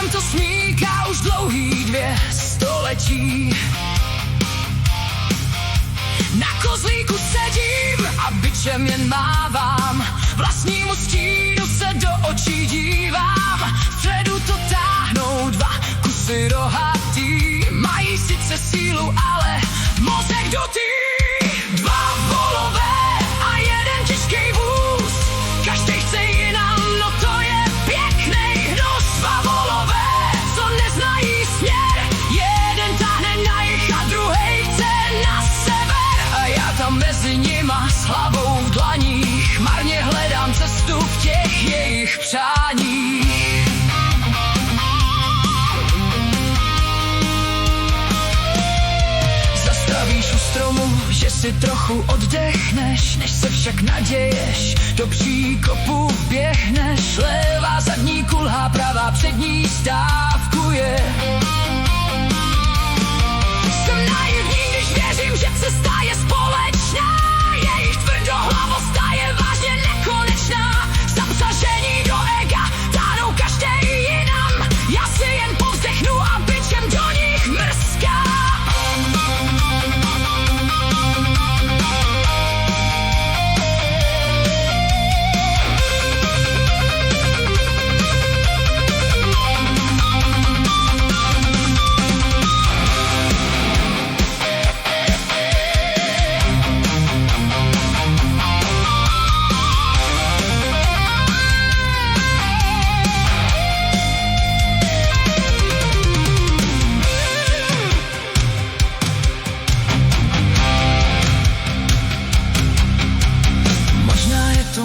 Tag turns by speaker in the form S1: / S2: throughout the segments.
S1: nám to smíká už dlouhý 200 letí. Na kozlíku sedím a bičem jen mávám, vlastnímu stínu se do očí dívám. Vpředu to táhnou 2 kusy rohatý, mají sice sílu, ale mozek dutý. 2 volové a 1 těžký vůz, každý chce jinam, no to je pěknej hnus. 2 volové, co neznají směr, jeden táhne na jih a druhej chce na sever. A já tam mezi nima s hlavou v dlaních marně hledám cestu v těch jejich přáních. Zastavíš u stromu, že si trochu oddechneš, než se však naděješ, do příkopu běhneš. Levá zadní kulhá, pravá přední stávkuje. Jsem naivní, když věřím, že cesta je společná, jejich tvrdohlavost je vážně nekonečná. Zapřažení do ega táhnou každý jinam, já si jen povzdechnu a bičem do nich mrskám.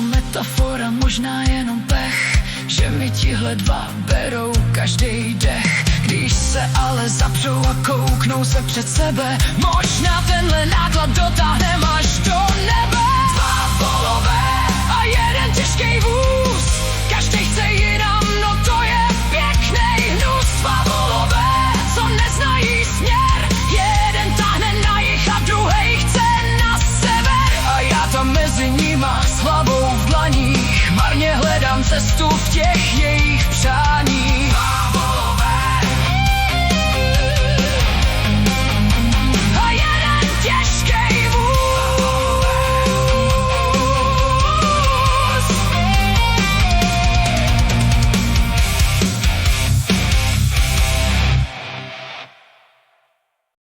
S1: Metafora, možná jenom pech, že mi tihle 2 berou každý dech. Když se ale zapřou a kouknou se před sebe, možná tenhle náklad dotáhnem až do nebe. 2 volové a 1 těžký vůz, každý chce jinam, no to je pěknej hnus. 2 volové, co neznají směr, jeden táhne na jih a druhej chce na sever. A já tam mezi nima s hlavou v dlaních marně hledám cestu v těch jejich